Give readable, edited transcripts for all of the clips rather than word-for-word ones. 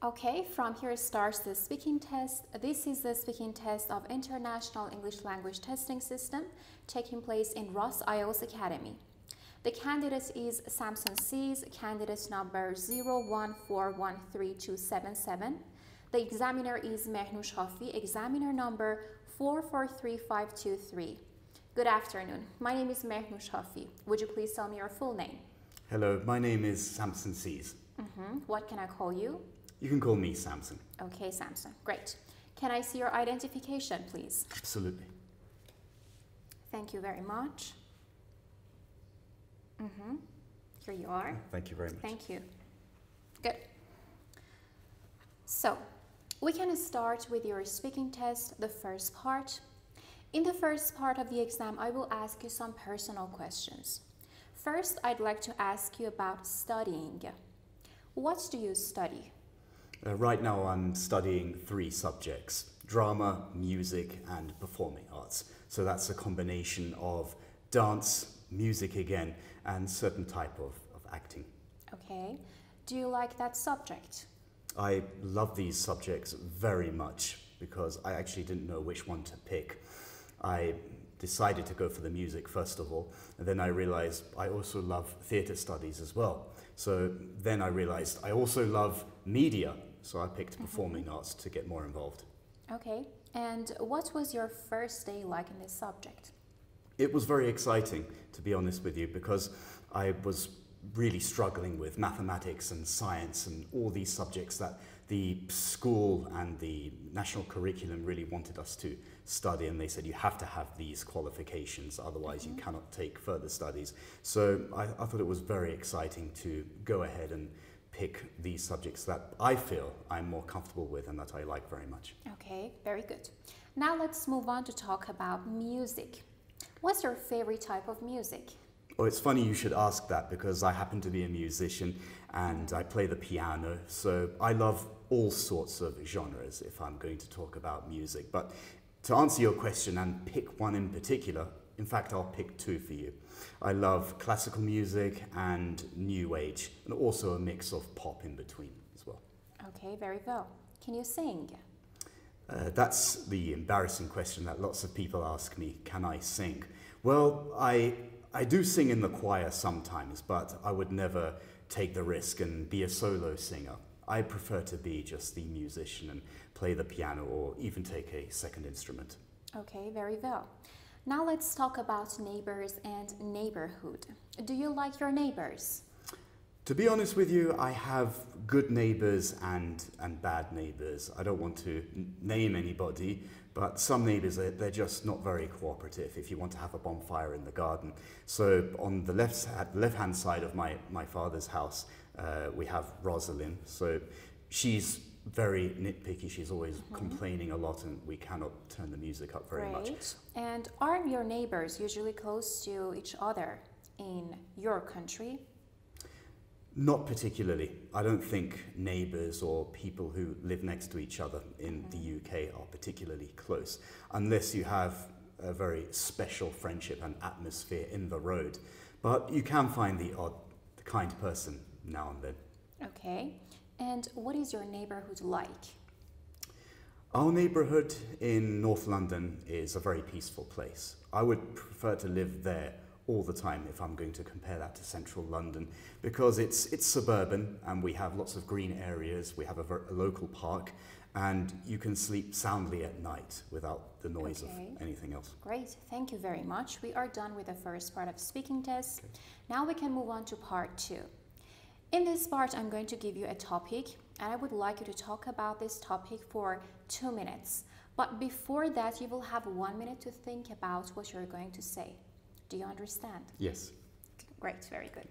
Okay, from here starts the speaking test. This is the speaking test of International English Language Testing System taking place in Ross IELTS Academy. The candidate is Samson C's candidate number 014132277. The examiner is Mehnoush Hafi, examiner number 443523. Good afternoon. My name is Mehnoush Hafi. Would you please tell me your full name? Hello, my name is Samson C's. What can I call you? You can call me Samson. Okay, Samson. Great. Can I see your identification, please? Absolutely. Thank you very much. Here you are. Thank you very much. Thank you. Good. So, we can start with your speaking test, the first part. In the first part of the exam, I will ask you some personal questions. First, I'd like to ask you about studying. What do you study? Right now I'm studying 3 subjects: drama, music and performing arts. So that's a combination of dance, music again, and certain type of acting. Okay. Do you like that subject? I love these subjects very much because I actually didn't know which one to pick. I decided to go for the music first of all, and then I realized I also love theatre studies as well. So then I realized I also love media, so I picked performing arts to get more involved. Okay, and what was your first day like in this subject? It was very exciting, to be honest with you, because I was really struggling with mathematics and science and all these subjects that the school and the national curriculum really wanted us to study, and they said you have to have these qualifications, otherwise you cannot take further studies. So I thought it was very exciting to go ahead and pick these subjects that I feel I'm more comfortable with and that I like very much. Okay, very good. Now let's move on to talk about music. What's your favorite type of music? Oh, it's funny you should ask that because I happen to be a musician and I play the piano, so I love all sorts of genres if I'm going to talk about music. But to answer your question and pick one in particular, in fact I'll pick 2 for you. I love classical music and new age, and also a mix of pop in between as well. Okay, very well. Can you sing? That's the embarrassing question that lots of people ask me, can I sing? Well, I do sing in the choir sometimes, but I would never take the risk and be a solo singer. I prefer to be just the musician and play the piano or even take a second instrument. Okay, very well. Now let's talk about neighbors and neighborhood. Do you like your neighbors? To be honest with you, I have good neighbors and bad neighbors. I don't want to name anybody, but some neighbors, they're just not very cooperative if you want to have a bonfire in the garden. So on the left-hand side of my father's house, we have Rosalind. So she's very nitpicky. She's always complaining a lot, and we cannot turn the music up very much. And are your neighbors usually close to each other in your country? Not particularly. I don't think neighbours or people who live next to each other in the UK are particularly close, unless you have a very special friendship and atmosphere in the road. But you can find the odd kind person now and then. Okay. And what is your neighbourhood like? Our neighbourhood in North London is a very peaceful place. I would prefer to live there all the time if I'm going to compare that to central London, because it's suburban and we have lots of green areas, we have a local park, and you can sleep soundly at night without the noise of anything else. Great, thank you very much. We are done with the first part of speaking test. Now we can move on to part 2. In this part, I'm going to give you a topic, and I would like you to talk about this topic for 2 minutes. But before that, you will have 1 minute to think about what you're going to say. Do you understand? Yes. Great, very good.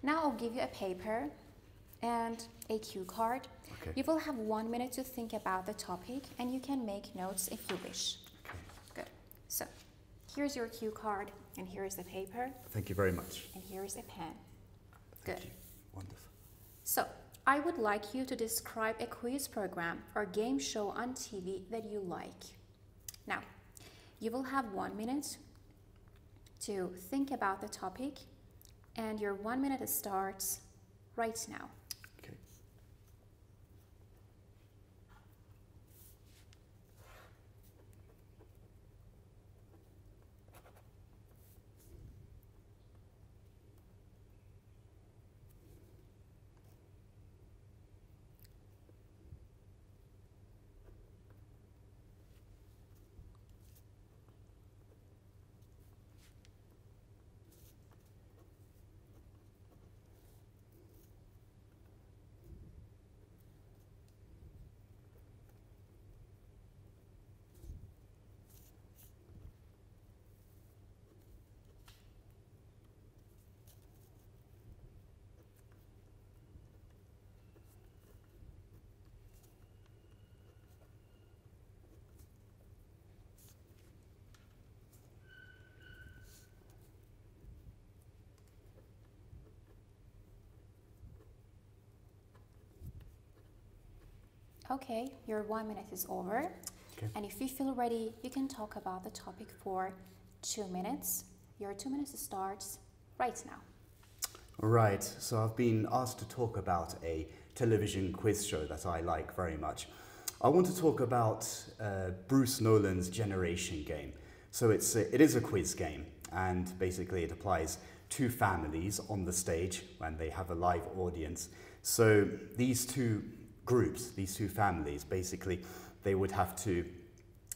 Now I'll give you a paper and a cue card. Okay. You will have 1 minute to think about the topic, and you can make notes if you wish. Okay. Good. So, here's your cue card, and here's the paper. Thank you very much. And here's a pen. Thank Good. you. Wonderful. So, I would like you to describe a quiz program or game show on TV that you like. Now, you will have 1 minute to think about the topic, and your 1 minute starts right now. Okay. Okay, your 1 minute is over. Okay. And if you feel ready, you can talk about the topic for 2 minutes. Your 2 minutes starts right now. All right, so I've been asked to talk about a television quiz show that I like very much. I want to talk about Bruce Nolan's Generation Game. So it is a quiz game, and basically it applies to families on the stage when they have a live audience. So these two groups, these two families, basically they would have to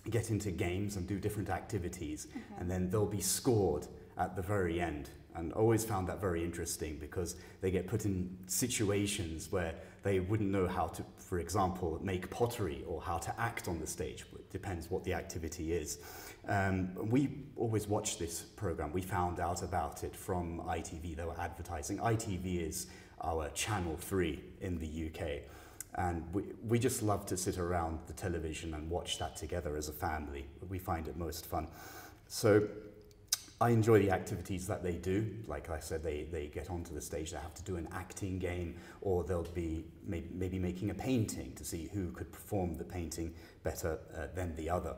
get into games and do different activities, and then they'll be scored at the very end. And I always found that very interesting because they get put in situations where they wouldn't know how to, for example, make pottery or how to act on the stage. It depends what the activity is. We always watch this program. We found out about it from ITV. They were advertising. ITV is our Channel 3 in the UK. And we just love to sit around the television and watch that together as a family. We find it most fun. So I enjoy the activities that they do. Like I said, they get onto the stage, they have to do an acting game, or they'll be maybe making a painting to see who could perform the painting better than the other.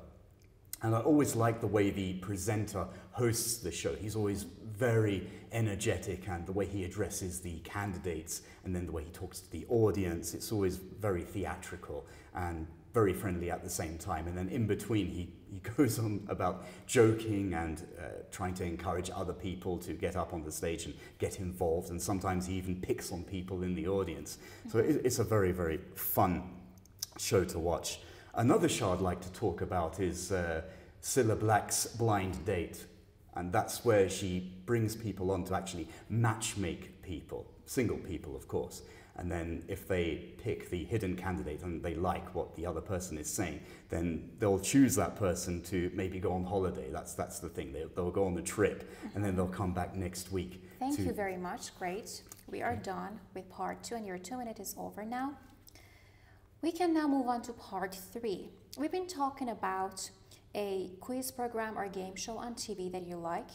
And I always like the way the presenter hosts the show. He's always very energetic, and the way he addresses the candidates and then the way he talks to the audience, it's always very theatrical and very friendly at the same time. And then in between, he goes on about joking and trying to encourage other people to get up on the stage and get involved. And sometimes he even picks on people in the audience. So it's a very, very fun show to watch. Another show I'd like to talk about is Cilla Black's Blind Date. And that's where she brings people on to actually matchmake people, single people, of course. And then if they pick the hidden candidate and they like what the other person is saying, then they'll choose that person to maybe go on holiday. That's the thing. They'll go on the trip and then they'll come back next week. Thank you very much. Great. We are done with part 2 and your 2 minutes is over now. We can now move on to part 3. We've been talking about a quiz program or game show on TV that you like.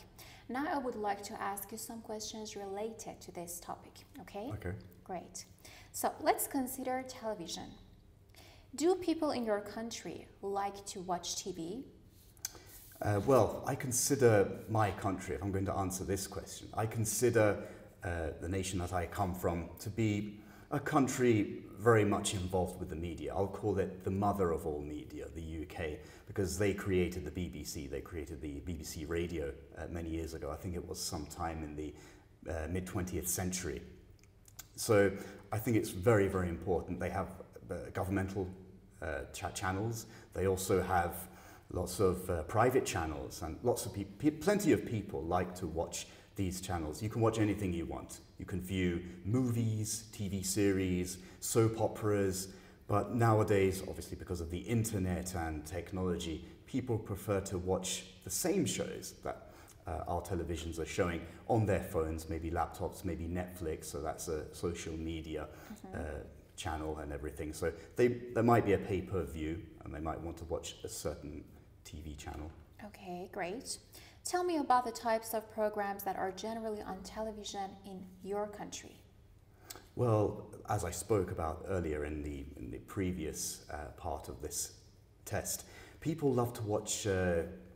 Now I would like to ask you some questions related to this topic, okay? Okay. Great. So let's consider television. Do people in your country like to watch TV? Well, I consider my country, if I'm going to answer this question, I consider the nation that I come from to be a country very much involved with the media. I'll call it the mother of all media, the UK, because they created the BBC. They created the BBC radio many years ago. I think it was sometime in the mid-20th century. So I think it's very, very important. They have governmental channels. They also have lots of private channels, and lots of plenty of people like to watch these channels. You can watch anything you want. You can view movies, TV series, soap operas, but nowadays, obviously because of the internet and technology, people prefer to watch the same shows that our televisions are showing on their phones, maybe laptops, maybe Netflix, so that's a social media channel and everything. So there might be a pay-per-view and they might want to watch a certain TV channel. Okay, great. Tell me about the types of programs that are generally on television in your country. Well, as I spoke about earlier in the previous part of this test, people love to watch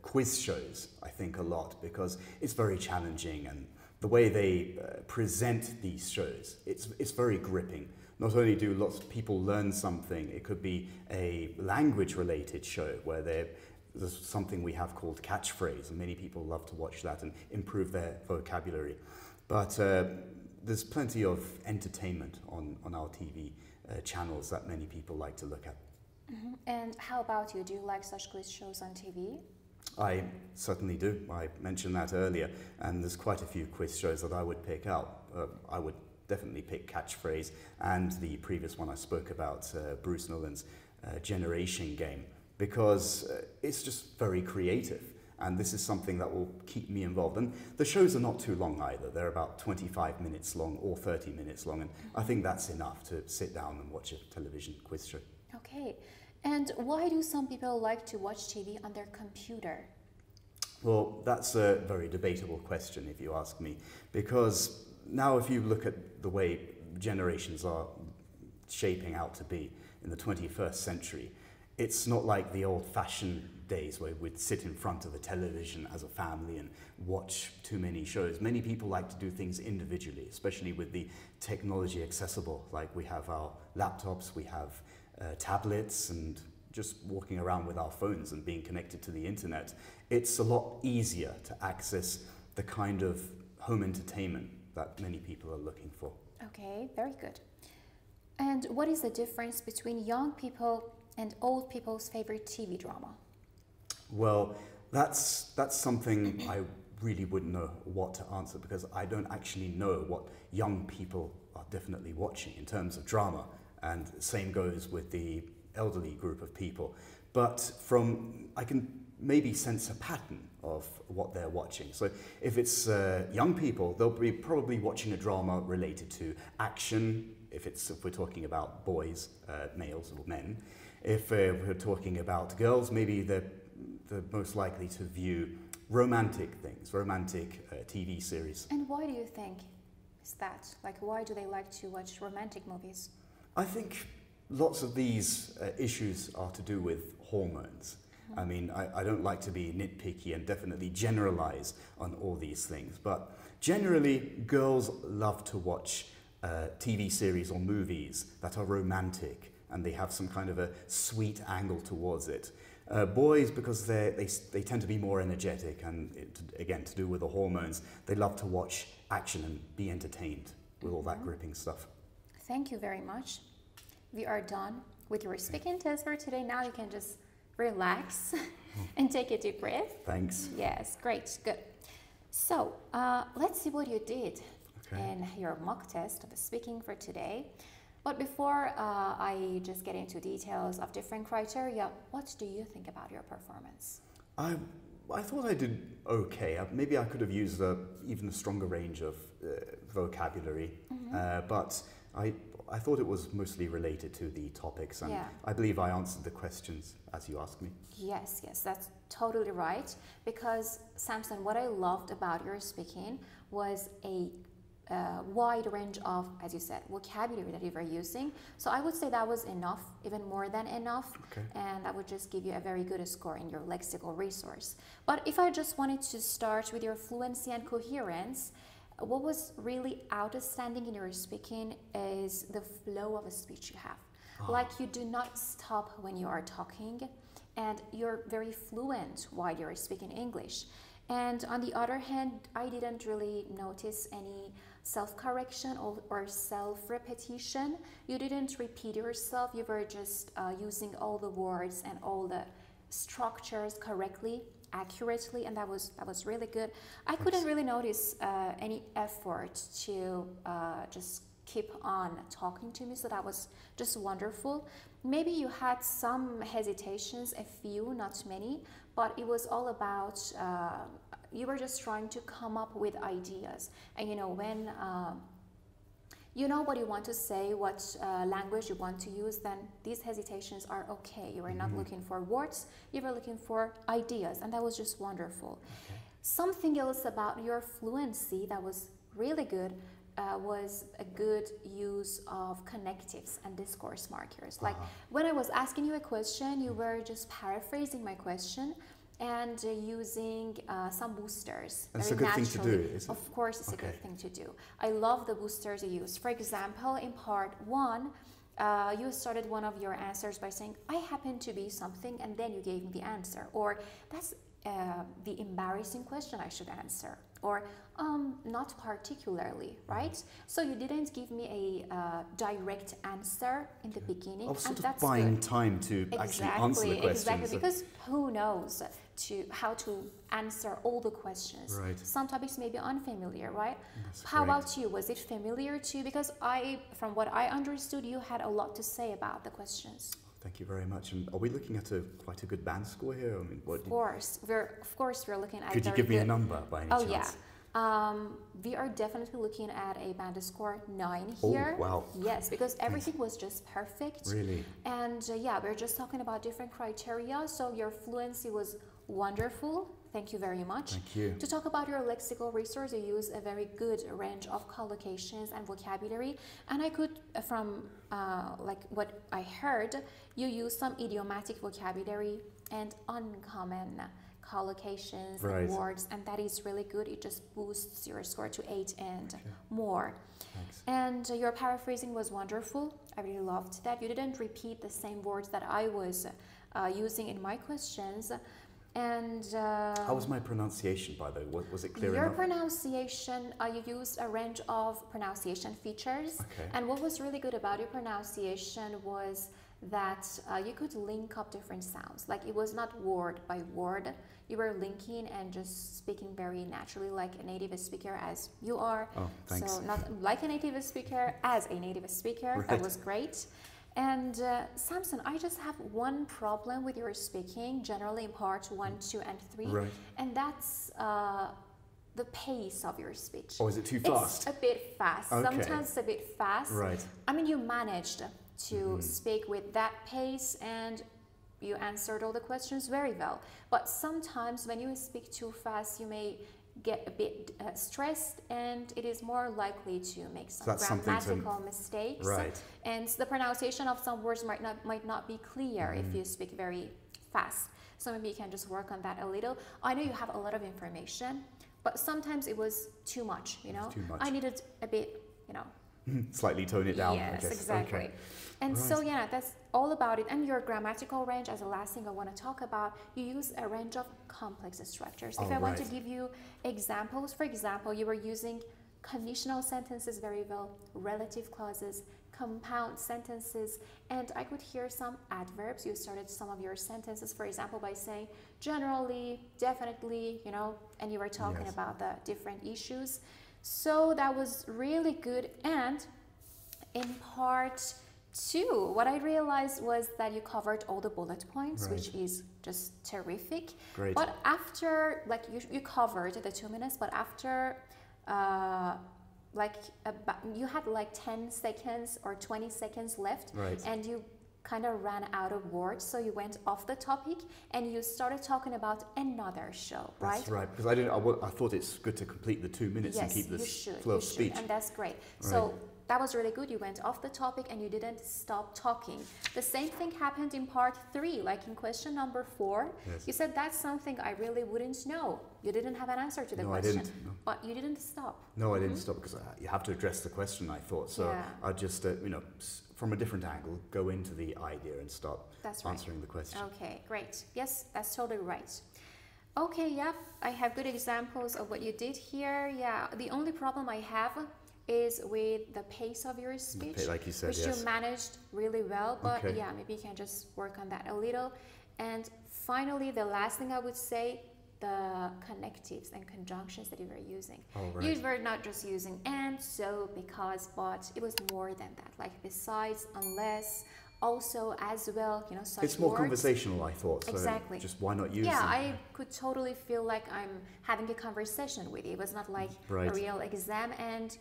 quiz shows, I think, a lot because it's very challenging, and the way they present these shows, it's very gripping. Not only do lots of people learn something, it could be a language-related show where there's something we have called catchphrase, and many people love to watch that and improve their vocabulary. But there's plenty of entertainment on our TV channels that many people like to look at. And how about you? Do you like such quiz shows on TV? I certainly do. I mentioned that earlier, and there's quite a few quiz shows that I would pick out. I would definitely pick Catchphrase and the previous one I spoke about, Bruce Nolan's Generation Game, because it's just very creative, and this is something that will keep me involved. And the shows are not too long either. They're about 25 minutes long or 30 minutes long, and I think that's enough to sit down and watch a television quiz show. Okay. And why do some people like to watch TV on their computer? Well, that's a very debatable question, if you ask me, because now if you look at the way generations are shaping out to be, in the 21st century. It's not like the old-fashioned days where we'd sit in front of a television as a family and watch too many shows. Many people like to do things individually, especially with the technology accessible. Like we have our laptops, we have tablets, and just walking around with our phones and being connected to the internet. It's a lot easier to access the kind of home entertainment that many people are looking for. Okay, very good. And what is the difference between young people and old people's favorite TV drama? Well, that's something I really wouldn't know what to answer, because I don't actually know what young people are definitely watching in terms of drama, and the same goes with the elderly group of people. But I can maybe sense a pattern of what they're watching. So if it's young people, they'll be probably watching a drama related to action, if we're talking about boys, males or men. If we're talking about girls, maybe they're most likely to view romantic things, romantic TV series. And why do you think is that? Like, why do they like to watch romantic movies? I think lots of these issues are to do with hormones. I mean, I don't like to be nitpicky and definitely generalize on all these things, but generally girls love to watch TV series or movies that are romantic and they have some kind of a sweet angle towards it. Boys, because they tend to be more energetic, and again, to do with the hormones, they love to watch action and be entertained with all that gripping stuff. Thank you very much. We are done with your speaking test for today. Now you can just relax and take a deep breath. Thanks. Yes, great, good. So let's see what you did in your mock test of speaking for today. But before I just get into details of different criteria, what do you think about your performance? I thought I did okay. Maybe I could have used even a stronger range of vocabulary, but I thought it was mostly related to the topics, and I believe I answered the questions as you asked me. Yes, that's totally right. Because Samson, what I loved about your speaking was a wide range of, as you said, vocabulary that you were using. So I would say that was enough, even more than enough, and I would just give you a very good score in your lexical resource. But if I just wanted to start with your fluency and coherence, what was really outstanding in your speaking is the flow of a speech you have. Like, you do not stop when you are talking, and you're very fluent while you're speaking English. And on the other hand, I didn't really notice any self-correction or self-repetition. You didn't repeat yourself. You were just using all the words and all the structures correctly, accurately, and that was really good. I couldn't really notice any effort to just keep on talking to me, so that was just wonderful. Maybe you had some hesitations, a few, not many, but it was all about you were just trying to come up with ideas. And you know, when you know what you want to say, what language you want to use, then these hesitations are okay. You were not looking for words, you were looking for ideas, and that was just wonderful. Something else about your fluency that was really good was a good use of connectives and discourse markers. Like, when I was asking you a question, you were just paraphrasing my question and using some boosters. That's a good thing to do, isn't it? Of course, it's a good thing to do. I love the boosters you use. For example, in part 1, you started one of your answers by saying, I happen to be something, and then you gave me the answer. Or, that's the embarrassing question I should answer. Or, not particularly, right? So you didn't give me a direct answer in the beginning. I was sort of buying time to actually answer the questions. Exactly, because who knows how to answer all the questions. Right. Some topics may be unfamiliar, right? That's How great. about you? Was it familiar to you? Because from what I understood, you had a lot to say about the questions. Thank you very much. And are we looking at quite a good band score here? I mean, Of course, we're looking at. Could you give me a number by any chance? Oh yeah. We are definitely looking at a band score 9 here. Oh, wow. Yes, because everything was just perfect. Really? And yeah, we're just talking about different criteria. So your fluency was wonderful. Thank you very much. Thank you. To talk about your lexical resource, you use a very good range of collocations and vocabulary. And I could, from like what I heard, you use some idiomatic vocabulary and uncommon collocations and words, and that is really good. It just boosts your score to 8 and more. Thanks. And your paraphrasing was wonderful. I really loved that. You didn't repeat the same words that I was using in my questions. And how was my pronunciation, by the way? Was it clear your enough? pronunciation, you used a range of pronunciation features. Okay. And what was really good about your pronunciation was that you could link up different sounds. Like it was not word by word. You were linking and just speaking very naturally like a native speaker as you are. Oh, thanks. So not like a native speaker, as a native speaker. Right. That was great. And Samson, I just have one problem with your speaking, generally in part 1, 2, and 3. Right. And that's the pace of your speech. Oh, is it too fast? It's a bit fast. Okay. Sometimes a bit fast. Right. I mean, you managed to speak with that pace and you answered all the questions very well. But sometimes when you speak too fast, you may get a bit stressed and it is more likely to make some grammatical mistakes. Right. And the pronunciation of some words might not be clear if you speak very fast. So maybe you can just work on that a little. I know you have a lot of information, but sometimes it was too much, you know? Too much. I needed a bit, you know. Slightly tone it down, Yes, I guess. exactly. Okay. And so, yeah, that's all about it. And your grammatical range, as the last thing I want to talk about, you use a range of complex structures. If I want to give you examples, for example, you were using conditional sentences very well, relative clauses, compound sentences, and I could hear some adverbs. You started some of your sentences, for example, by saying generally, definitely, you know, and you were talking about the different issues. So that was really good. And in part 2, what I realized was that you covered all the bullet points, which is just terrific. Great. But after, like, you covered the 2 minutes, but after you had like 10 seconds or 20 seconds left, and you kind of ran out of words, so you went off the topic and you started talking about another show, right? That's right, because I thought it's good to complete the 2 minutes and keep this flow of speech. And that's great. So that was really good. You went off the topic and you didn't stop talking. The same thing happened in part 3, like in question number 4. You said that's something I really wouldn't know. You didn't have an answer to the question. I didn't. No. But you didn't stop. No, I didn't stop because you have to address the question, I thought. So I just, you know, from a different angle, go into the idea and start answering the question. Okay, great. Yes, that's totally right. Okay, yeah, I have good examples of what you did here. Yeah, the only problem I have is with the pace of your speech, like you said, which you managed really well, but yeah, maybe you can just work on that a little. And finally, the last thing I would say, the connectives and conjunctions that you were using. You were not just using and, so, because, but. It was more than that, like besides, unless, also, as well, you know, such It's more words. Conversational, I thought. So exactly. Just why not use them? them? I could totally feel like I'm having a conversation with you. It was not like a real exam, and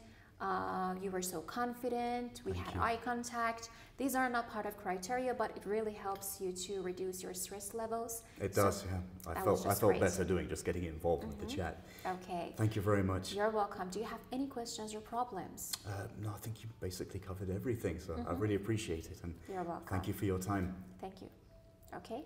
you were so confident. We had eye contact. These are not part of criteria, but it really helps you to reduce your stress levels. It does, yeah. I felt better just getting involved with the chat. Okay. Thank you very much. You're welcome. Do you have any questions or problems? No, I think you basically covered everything, so I really appreciate it. And you're welcome. thank you for your time. Thank you. Okay.